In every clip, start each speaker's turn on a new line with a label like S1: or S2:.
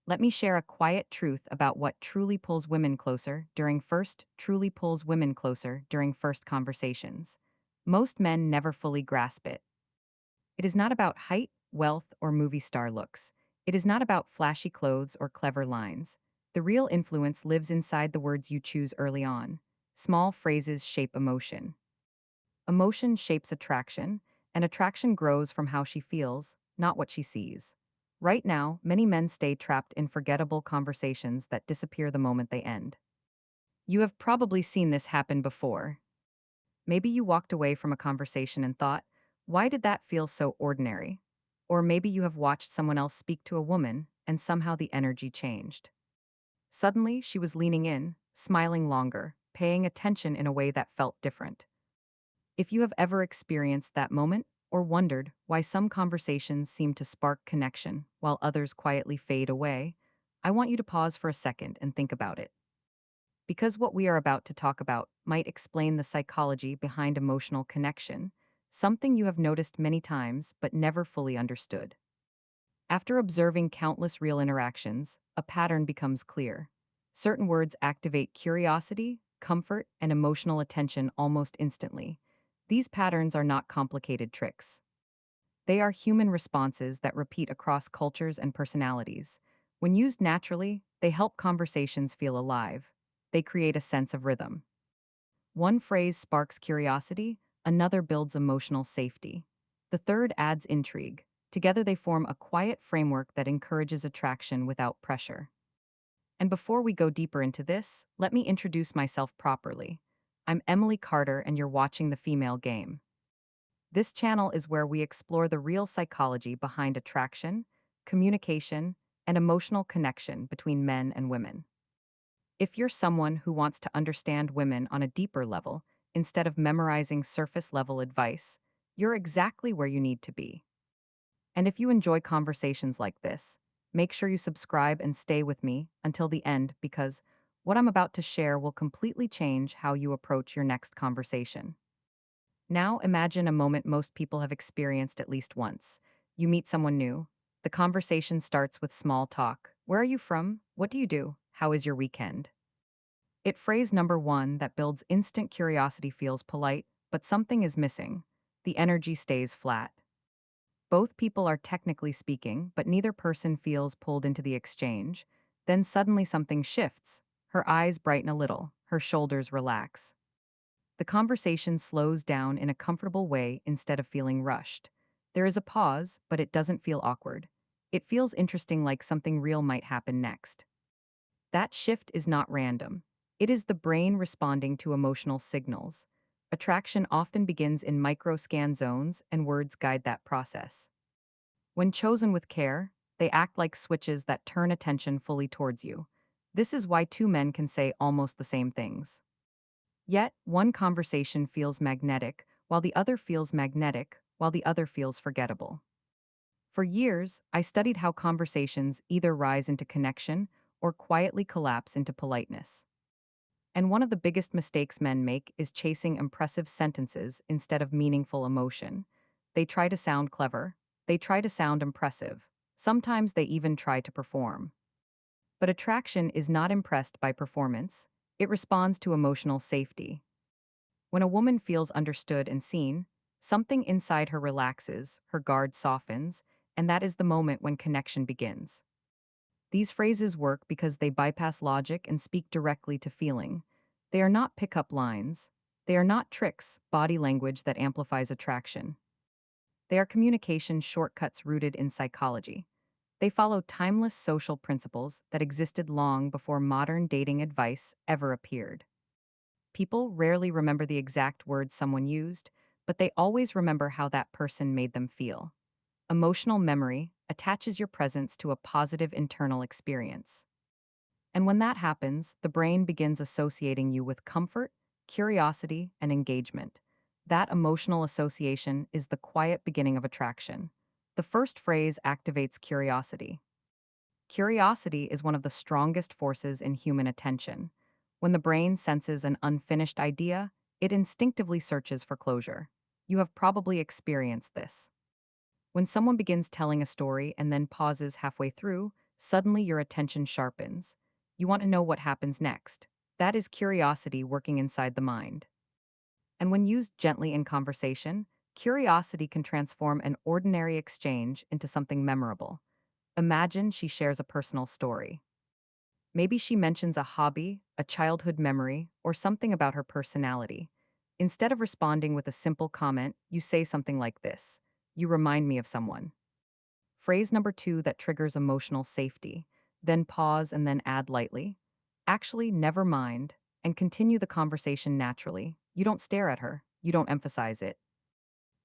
S1: let me share a quiet truth about what truly pulls women closer during first conversations. Most men never fully grasp it. It is not about height, wealth, or movie star looks. It is not about flashy clothes or clever lines. The real influence lives inside the words you choose early on. Small phrases shape emotion. Emotion shapes attraction, and attraction grows from how she feels, not what she sees. Right now, many men stay trapped in forgettable conversations that disappear the moment they end. You have probably seen this happen before. Maybe you walked away from a conversation and thought, why did that feel so ordinary? Or maybe you have watched someone else speak to a woman and somehow the energy changed. Suddenly, she was leaning in, smiling longer, paying attention in a way that felt different. If you have ever experienced that moment, or wondered why some conversations seem to spark connection while others quietly fade away, I want you to pause for a second and think about it. Because what we are about to talk about might explain the psychology behind emotional connection, something you have noticed many times but never fully understood. After observing countless real interactions, a pattern becomes clear. Certain words activate curiosity, comfort, and emotional attention almost instantly. These patterns are not complicated tricks. They are human responses that repeat across cultures and personalities. When used naturally, they help conversations feel alive. They create a sense of rhythm. One phrase sparks curiosity, another builds emotional safety. The third adds intrigue. Together they form a quiet framework that encourages attraction without pressure. And before we go deeper into this, let me introduce myself properly. I'm Emily Carter, and you're watching The Female Game. This channel is where we explore the real psychology behind attraction, communication, and emotional connection between men and women. If you're someone who wants to understand women on a deeper level, instead of memorizing surface level advice, you're exactly where you need to be. And if you enjoy conversations like this, make sure you subscribe and stay with me until the end, because what I'm about to share will completely change how you approach your next conversation. Now imagine a moment most people have experienced at least once. You meet someone new. The conversation starts with small talk. Where are you from? What do you do? How is your weekend? It phrase number one that builds instant curiosity feels polite, but something is missing. The energy stays flat. Both people are technically speaking, but neither person feels pulled into the exchange. Then suddenly something shifts. Her eyes brighten a little, her shoulders relax. The conversation slows down in a comfortable way instead of feeling rushed. There is a pause, but it doesn't feel awkward. It feels interesting, like something real might happen next. That shift is not random. It is the brain responding to emotional signals. Attraction often begins in micro-scan zones, and words guide that process. When chosen with care, they act like switches that turn attention fully towards you. This is why two men can say almost the same things. Yet, one conversation feels magnetic, while the other feels forgettable. For years, I studied how conversations either rise into connection or quietly collapse into politeness. And one of the biggest mistakes men make is chasing impressive sentences instead of meaningful emotion. They try to sound clever, they try to sound impressive. Sometimes they even try to perform. But attraction is not impressed by performance, it responds to emotional safety. When a woman feels understood and seen, something inside her relaxes, her guard softens, and that is the moment when connection begins. These phrases work because they bypass logic and speak directly to feeling. They are not pickup lines. They are not tricks, body language that amplifies attraction. They are communication shortcuts rooted in psychology. They follow timeless social principles that existed long before modern dating advice ever appeared. People rarely remember the exact words someone used, but they always remember how that person made them feel. Emotional memory attaches your presence to a positive internal experience. And when that happens, the brain begins associating you with comfort, curiosity, and engagement. That emotional association is the quiet beginning of attraction. The first phrase activates curiosity. Curiosity is one of the strongest forces in human attention. When the brain senses an unfinished idea, it instinctively searches for closure. You have probably experienced this. When someone begins telling a story and then pauses halfway through, Suddenly your attention sharpens. You want to know what happens next. That is curiosity working inside the mind. And when used gently in conversation, curiosity can transform an ordinary exchange into something memorable. Imagine she shares a personal story. Maybe she mentions a hobby, a childhood memory, or something about her personality. Instead of responding with a simple comment, you say something like this: "You remind me of someone." Phrase number two that triggers emotional safety. Then pause and then add lightly: "Actually, never mind," and continue the conversation naturally. You don't stare at her, you don't emphasize it.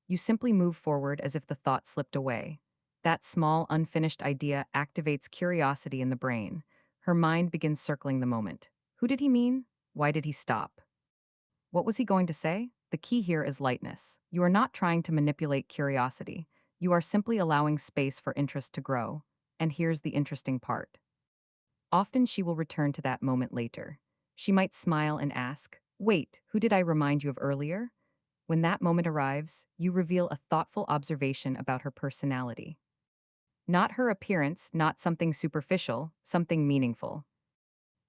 S1: You simply move forward as if the thought slipped away. That small, unfinished idea activates curiosity in the brain. Her mind begins circling the moment. Who did he mean? Why did he stop? What was he going to say? The key here is lightness. You are not trying to manipulate curiosity. You are simply allowing space for interest to grow. And here's the interesting part. Often she will return to that moment later. She might smile and ask, "Wait, who did I remind you of earlier?" When that moment arrives, you reveal a thoughtful observation about her personality. Not her appearance, not something superficial, something meaningful.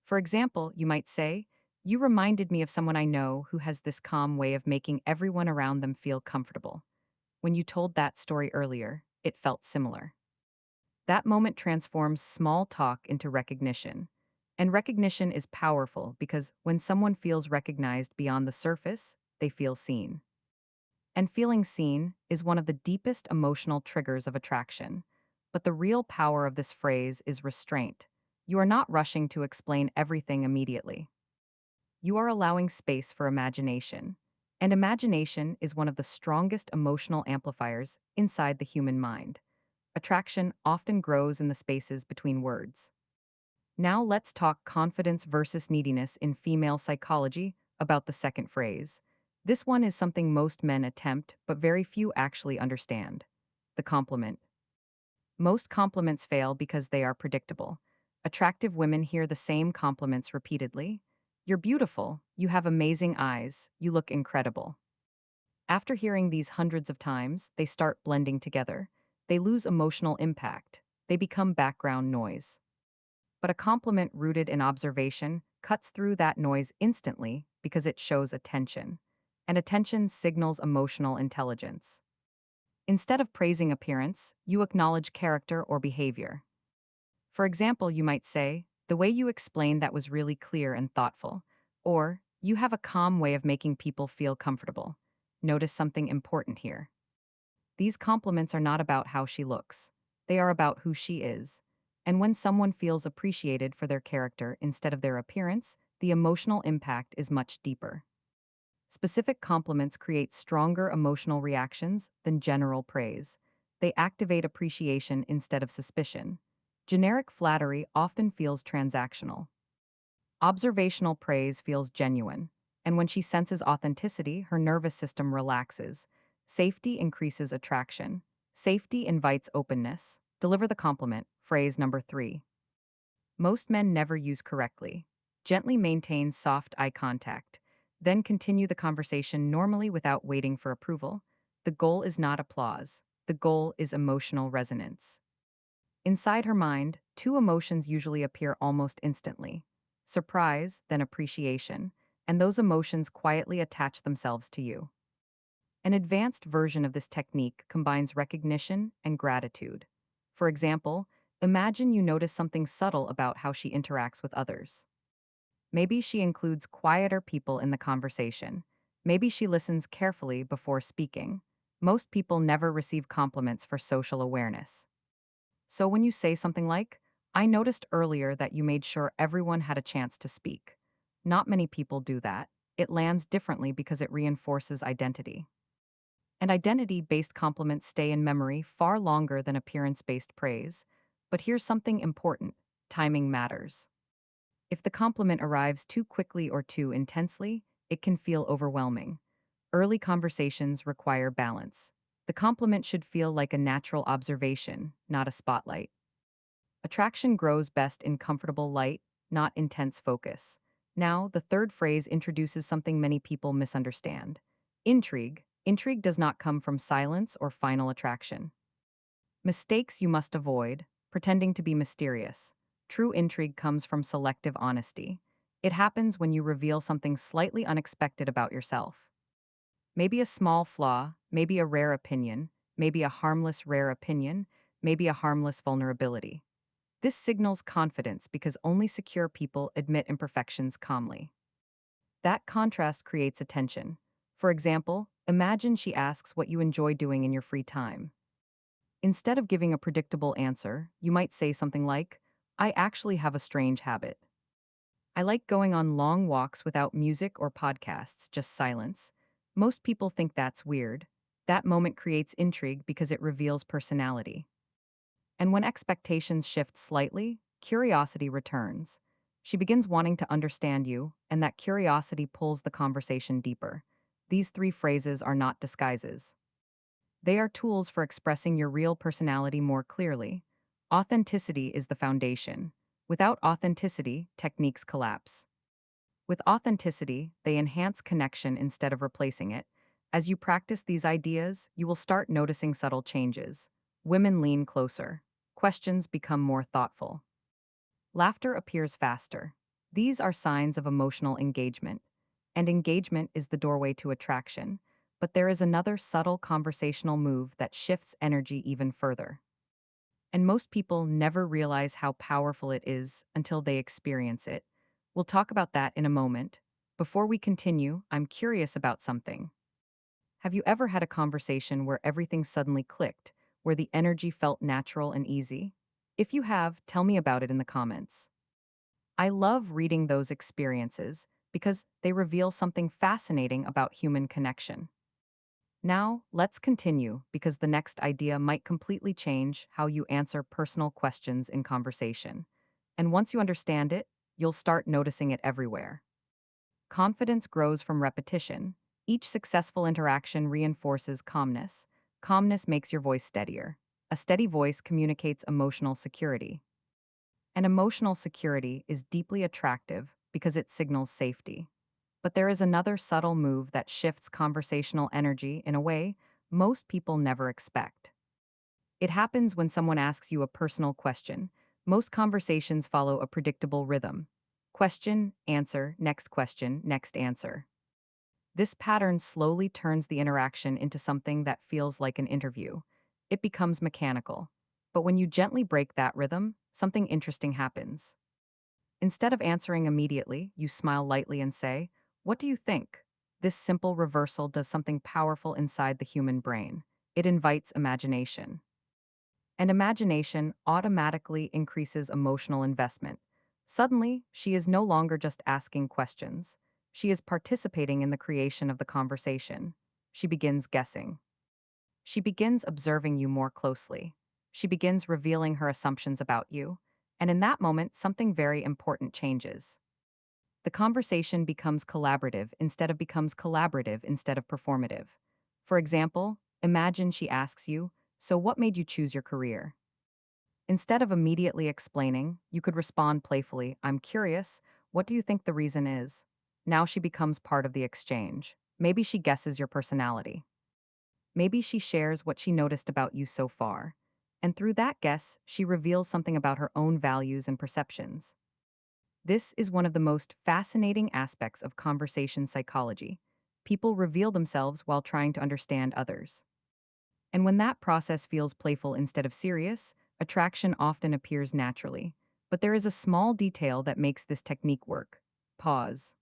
S1: For example, you might say, "You reminded me of someone I know who has this calm way of making everyone around them feel comfortable. When you told that story earlier, it felt similar." That moment transforms small talk into recognition. And recognition is powerful because when someone feels recognized beyond the surface, they feel seen. And feeling seen is one of the deepest emotional triggers of attraction. But the real power of this phrase is restraint. You are not rushing to explain everything immediately. You are allowing space for imagination. And imagination is one of the strongest emotional amplifiers inside the human mind. Attraction often grows in the spaces between words. Now let's talk confidence versus neediness in female psychology about the second phrase. This one is something most men attempt, but very few actually understand. The compliment. Most compliments fail because they are predictable. Attractive women hear the same compliments repeatedly. "You're beautiful, you have amazing eyes, you look incredible." After hearing these hundreds of times, they start blending together. They lose emotional impact. They become background noise. But a compliment rooted in observation cuts through that noise instantly because it shows attention. And attention signals emotional intelligence. Instead of praising appearance, you acknowledge character or behavior. For example, you might say, "The way you explained that was really clear and thoughtful." Or, "You have a calm way of making people feel comfortable." Notice something important here. These compliments are not about how she looks. They are about who she is. And when someone feels appreciated for their character instead of their appearance, the emotional impact is much deeper. Specific compliments create stronger emotional reactions than general praise. They activate appreciation instead of suspicion. Generic flattery often feels transactional. Observational praise feels genuine, and when she senses authenticity, her nervous system relaxes. Safety increases attraction. Safety invites openness. Deliver the compliment. Phrase number three. Most men never use correctly. Gently maintain soft eye contact. Then continue the conversation normally without waiting for approval. The goal is not applause. The goal is emotional resonance. Inside her mind, two emotions usually appear almost instantly: surprise, then appreciation, and those emotions quietly attach themselves to you. An advanced version of this technique combines recognition and gratitude. For example, imagine you notice something subtle about how she interacts with others. Maybe she includes quieter people in the conversation. Maybe she listens carefully before speaking. Most people never receive compliments for social awareness. So when you say something like, "I noticed earlier that you made sure everyone had a chance to speak." Not many people do that. It lands differently because it reinforces identity. And identity based compliments stay in memory far longer than appearance based praise. But here's something important: timing matters. If the compliment arrives too quickly or too intensely, it can feel overwhelming. Early conversations require balance. The compliment should feel like a natural observation, not a spotlight. Attraction grows best in comfortable light, not intense focus. Now, the third phrase introduces something many people misunderstand: intrigue. Intrigue does not come from silence or final attraction. Mistakes you must avoid. pretending to be mysterious. True intrigue comes from selective honesty. It happens when you reveal something slightly unexpected about yourself. Maybe a small flaw, maybe a rare opinion, maybe a harmless rare opinion, maybe a harmless vulnerability. This signals confidence because only secure people admit imperfections calmly. That contrast creates attention. For example, imagine she asks what you enjoy doing in your free time. Instead of giving a predictable answer, you might say something like, I actually have a strange habit. I like going on long walks without music or podcasts, just silence. Most people think that's weird. That moment creates intrigue because it reveals personality. And when expectations shift slightly, curiosity returns. She begins wanting to understand you, and that curiosity pulls the conversation deeper. These three phrases are not disguises. They are tools for expressing your real personality more clearly. Authenticity is the foundation. Without authenticity, techniques collapse. With authenticity, they enhance connection instead of replacing it. As you practice these ideas, you will start noticing subtle changes. Women lean closer. Questions become more thoughtful. Laughter appears faster. These are signs of emotional engagement. And engagement is the doorway to attraction. But there is another subtle conversational move that shifts energy even further. And most people never realize how powerful it is until they experience it. We'll talk about that in a moment. Before we continue, I'm curious about something. Have you ever had a conversation where everything suddenly clicked, where the energy felt natural and easy? If you have, tell me about it in the comments. I love reading those experiences because they reveal something fascinating about human connection. Now, let's continue because the next idea might completely change how you answer personal questions in conversation. And once you understand it, you'll start noticing it everywhere. Confidence grows from repetition. Each successful interaction reinforces calmness. Calmness makes your voice steadier. A steady voice communicates emotional security. And emotional security is deeply attractive because it signals safety. But there is another subtle move that shifts conversational energy in a way most people never expect. It happens when someone asks you a personal question. Most conversations follow a predictable rhythm: question, answer, next answer. This pattern slowly turns the interaction into something that feels like an interview. It becomes mechanical. But when you gently break that rhythm, something interesting happens. Instead of answering immediately, you smile lightly and say, what do you think? This simple reversal does something powerful inside the human brain. It invites imagination. And imagination automatically increases emotional investment. Suddenly, she is no longer just asking questions. She is participating in the creation of the conversation. She begins guessing. She begins observing you more closely. She begins revealing her assumptions about you. And in that moment, something very important changes. The conversation becomes collaborative instead of performative. For example, imagine she asks you, so what made you choose your career? Instead of immediately explaining, you could respond playfully, I'm curious, what do you think the reason is? Now she becomes part of the exchange. Maybe she guesses your personality. Maybe she shares what she noticed about you so far. And through that guess, she reveals something about her own values and perceptions. This is one of the most fascinating aspects of conversation psychology. People reveal themselves while trying to understand others. And when that process feels playful instead of serious, attraction often appears naturally. But there is a small detail that makes this technique work: pause.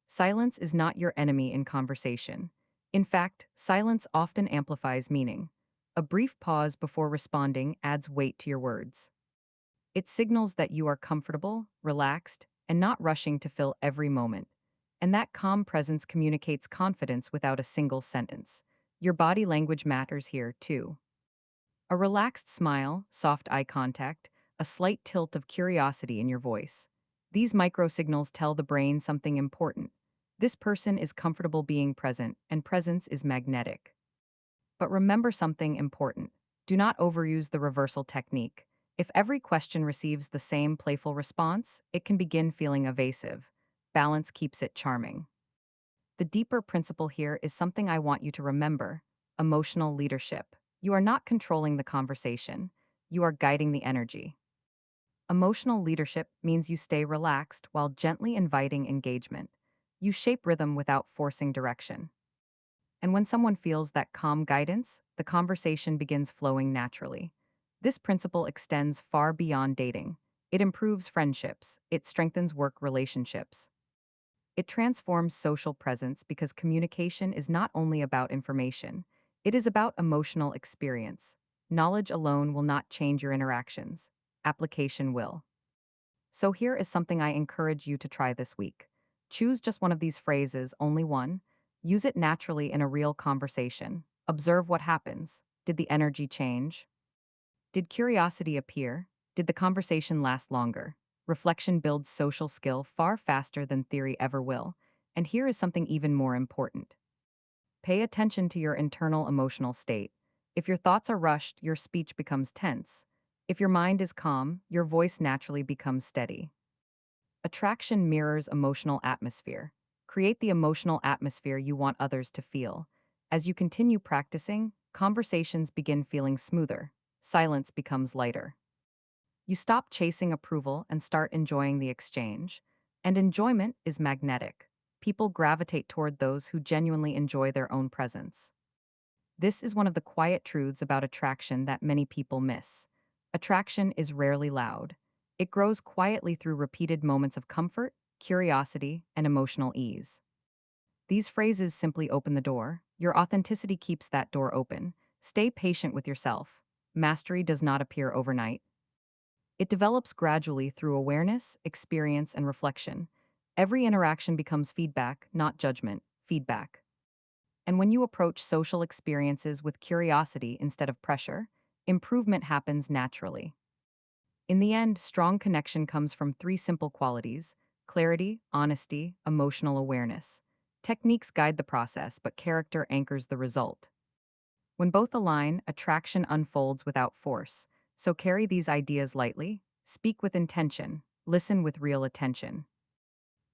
S1: Silence is not your enemy in conversation. In fact, silence often amplifies meaning. A brief pause before responding adds weight to your words. It signals that you are comfortable, relaxed, and not rushing to fill every moment. And that calm presence communicates confidence without a single sentence. Your body language matters here, too. A relaxed smile, soft eye contact, a slight tilt of curiosity in your voice. These microsignals tell the brain something important. This person is comfortable being present, and presence is magnetic. But remember something important. Do not overuse the reversal technique. If every question receives the same playful response, it can begin feeling evasive. Balance keeps it charming. The deeper principle here is something I want you to remember: emotional leadership. You are not controlling the conversation. you are guiding the energy. Emotional leadership means you stay relaxed while gently inviting engagement. You shape rhythm without forcing direction. And when someone feels that calm guidance, the conversation begins flowing naturally. This principle extends far beyond dating. It improves friendships, it strengthens work relationships. It transforms social presence because communication is not only about information, it is about emotional experience. Knowledge alone will not change your interactions, application will. So here is something I encourage you to try this week. Choose just one of these phrases, only one. Use it naturally in a real conversation. Observe what happens. Did the energy change? Did curiosity appear? Did the conversation last longer? Reflection builds social skill far faster than theory ever will. And here is something even more important. Pay attention to your internal emotional state. If your thoughts are rushed, your speech becomes tense. If your mind is calm, your voice naturally becomes steady. Attraction mirrors emotional atmosphere. Create the emotional atmosphere you want others to feel. As you continue practicing, conversations begin feeling smoother. Silence becomes lighter. You stop chasing approval and start enjoying the exchange. And enjoyment is magnetic. People gravitate toward those who genuinely enjoy their own presence. This is one of the quiet truths about attraction that many people miss. Attraction is rarely loud. It grows quietly through repeated moments of comfort, curiosity, and emotional ease. These phrases simply open the door. Your authenticity keeps that door open. Stay patient with yourself. Mastery does not appear overnight. It develops gradually through awareness, experience, and reflection. Every interaction becomes feedback, not judgment, feedback. And when you approach social experiences with curiosity instead of pressure, improvement happens naturally. In the end, strong connection comes from three simple qualities: clarity, honesty, emotional awareness. Techniques guide the process, but character anchors the result. When both align, attraction unfolds without force. So carry these ideas lightly, speak with intention, listen with real attention.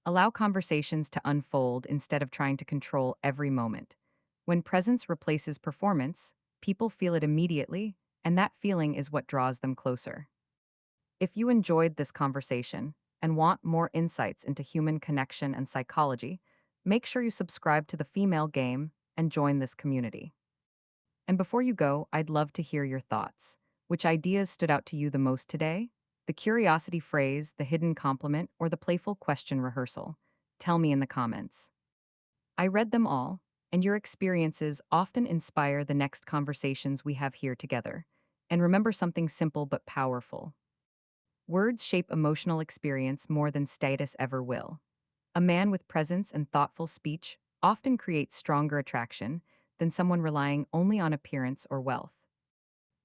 S1: Allow conversations to unfold instead of trying to control every moment. When presence replaces performance, people feel it immediately, and that feeling is what draws them closer. If you enjoyed this conversation and want more insights into human connection and psychology, make sure you subscribe to the Female Game and join this community. And before you go, I'd love to hear your thoughts. Which ideas stood out to you the most today? The curiosity phrase, the hidden compliment, or the playful question rehearsal? Tell me in the comments. I read them all, and your experiences often inspire the next conversations we have here together. And remember something simple but powerful. Words shape emotional experience more than status ever will. A man with presence and thoughtful speech often creates stronger attraction than someone relying only on appearance or wealth.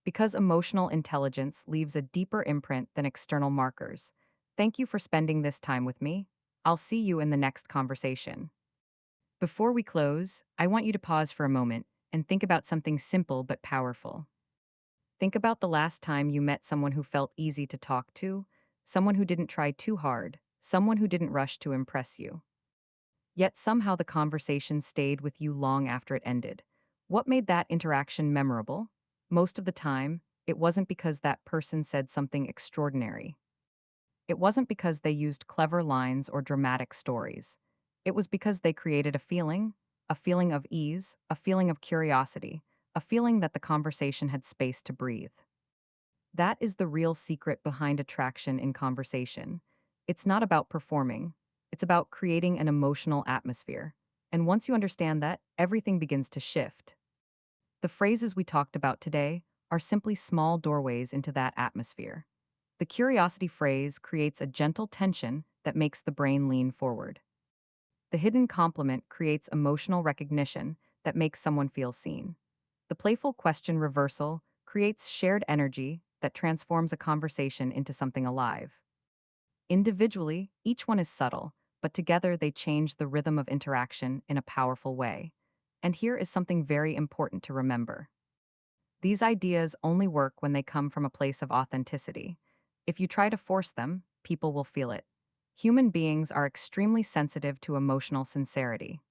S1: Because emotional intelligence leaves a deeper imprint than external markers. Thank you for spending this time with me. I'll see you in the next conversation. Before we close, I want you to pause for a moment and think about something simple but powerful. Think about the last time you met someone who felt easy to talk to, someone who didn't try too hard, someone who didn't rush to impress you. Yet somehow the conversation stayed with you long after it ended. What made that interaction memorable? Most of the time, it wasn't because that person said something extraordinary. It wasn't because they used clever lines or dramatic stories. It was because they created a feeling of ease, a feeling of curiosity, a feeling that the conversation had space to breathe. That is the real secret behind attraction in conversation. It's not about performing, it's about creating an emotional atmosphere. And once you understand that, everything begins to shift. The phrases we talked about today are simply small doorways into that atmosphere. The curiosity phrase creates a gentle tension that makes the brain lean forward. The hidden compliment creates emotional recognition that makes someone feel seen. The playful question reversal creates shared energy that transforms a conversation into something alive. Individually, each one is subtle, but together they change the rhythm of interaction in a powerful way. And here is something very important to remember. These ideas only work when they come from a place of authenticity. If you try to force them, people will feel it. Human beings are extremely sensitive to emotional sincerity.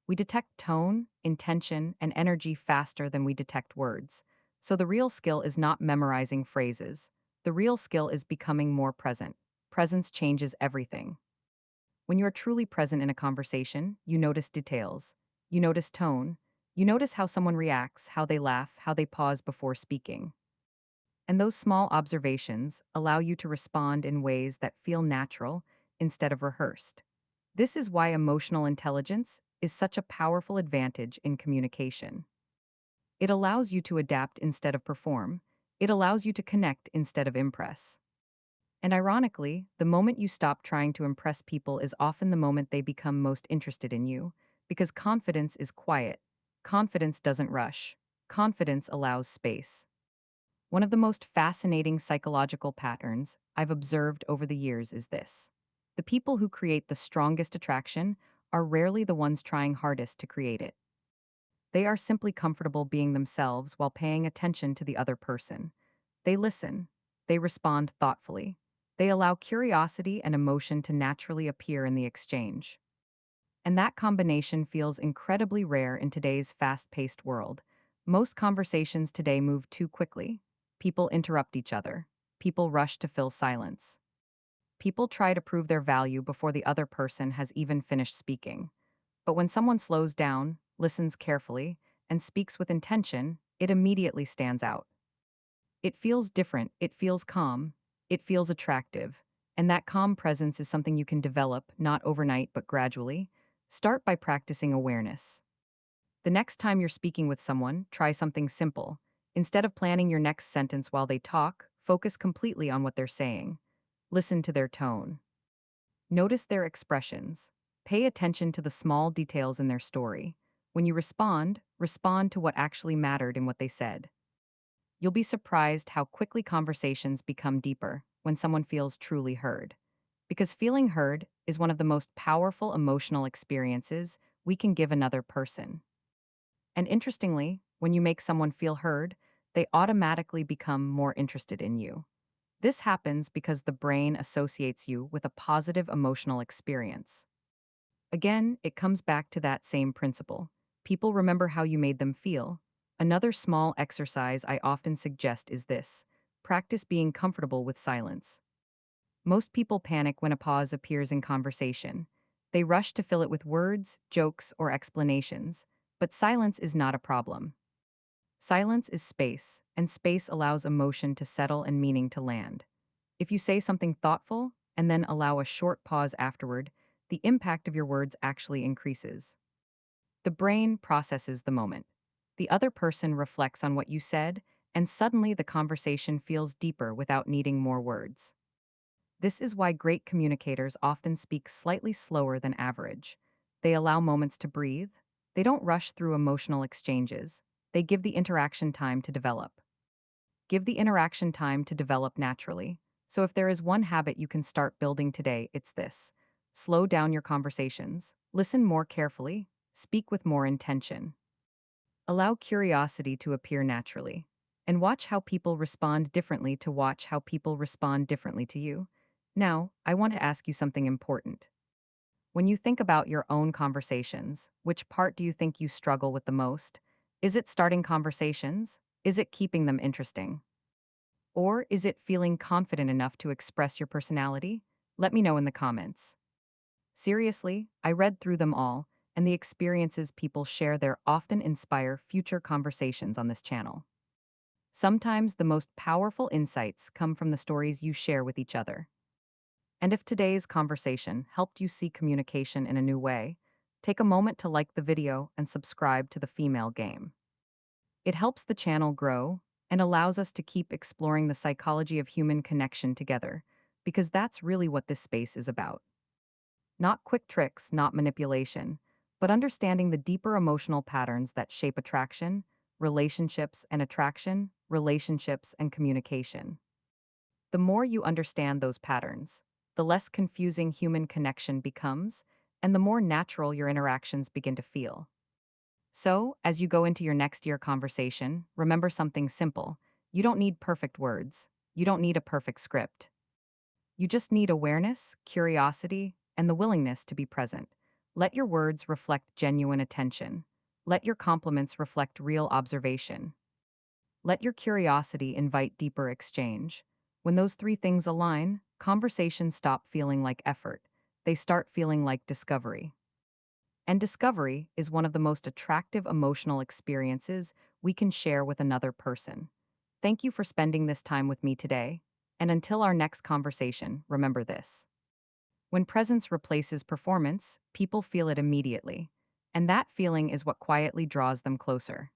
S1: We detect tone, intention, and energy faster than we detect words. So the real skill is not memorizing phrases. The real skill is becoming more present. Presence changes everything. When you're truly present in a conversation, you notice details. You notice tone. You notice how someone reacts, how they laugh, how they pause before speaking. And those small observations allow you to respond in ways that feel natural instead of rehearsed. This is why emotional intelligence is such a powerful advantage in communication. It allows you to adapt instead of perform. It allows you to connect instead of impress. And ironically, the moment you stop trying to impress people is often the moment they become most interested in you, because confidence is quiet. Confidence doesn't rush. Confidence allows space. One of the most fascinating psychological patterns I've observed over the years is this. The people who create the strongest attraction are rarely the ones trying hardest to create it. They are simply comfortable being themselves while paying attention to the other person. They listen. They respond thoughtfully. They allow curiosity and emotion to naturally appear in the exchange. And that combination feels incredibly rare in today's fast paced world. Most conversations today move too quickly. People interrupt each other. People rush to fill silence. People try to prove their value before the other person has even finished speaking. But when someone slows down, listens carefully, and speaks with intention, it immediately stands out. It feels different, it feels calm, it feels attractive. And that calm presence is something you can develop, not overnight but gradually. Start by practicing awareness. The next time you're speaking with someone, try something simple. Instead of planning your next sentence while they talk, focus completely on what they're saying. Listen to their tone. Notice their expressions. Pay attention to the small details in their story. When you respond, respond to what actually mattered in what they said. You'll be surprised how quickly conversations become deeper when someone feels truly heard. Because feeling heard is one of the most powerful emotional experiences we can give another person. And interestingly, when you make someone feel heard, they automatically become more interested in you. This happens because the brain associates you with a positive emotional experience. Again, it comes back to that same principle. People remember how you made them feel. Another small exercise I often suggest is this: practice being comfortable with silence. Most people panic when a pause appears in conversation. They rush to fill it with words, jokes, or explanations. But silence is not a problem. Silence is space, and space allows emotion to settle and meaning to land. If you say something thoughtful and then allow a short pause afterward, the impact of your words actually increases. The brain processes the moment. The other person reflects on what you said, and suddenly the conversation feels deeper without needing more words. This is why great communicators often speak slightly slower than average. They allow moments to breathe. They don't rush through emotional exchanges. They give the interaction time to develop. Give the interaction time to develop naturally. So if there is one habit you can start building today, it's this: slow down your conversations, listen more carefully, speak with more intention. Allow curiosity to appear naturally. And watch how people respond differently to watch how people respond differently to you. Now, I want to ask you something important. When you think about your own conversations, which part do you think you struggle with the most? Is it starting conversations? Is it keeping them interesting? Or is it feeling confident enough to express your personality? Let me know in the comments. Seriously, I read through them all, and the experiences people share there often inspire future conversations on this channel. Sometimes the most powerful insights come from the stories you share with each other. And if today's conversation helped you see communication in a new way, take a moment to like the video and subscribe to the Female Game. It helps the channel grow and allows us to keep exploring the psychology of human connection together, because that's really what this space is about. Not quick tricks, not manipulation, but understanding the deeper emotional patterns that shape attraction, relationships and communication. The more you understand those patterns, the less confusing human connection becomes, and the more natural your interactions begin to feel. So, as you go into your next year conversation, remember something simple. You don't need perfect words. You don't need a perfect script. You just need awareness, curiosity, and the willingness to be present. Let your words reflect genuine attention. Let your compliments reflect real observation. Let your curiosity invite deeper exchange. When those three things align, conversations stop feeling like effort. They start feeling like discovery. And discovery is one of the most attractive emotional experiences we can share with another person. Thank you for spending this time with me today. And until our next conversation, remember this. When presence replaces performance, people feel it immediately. And that feeling is what quietly draws them closer.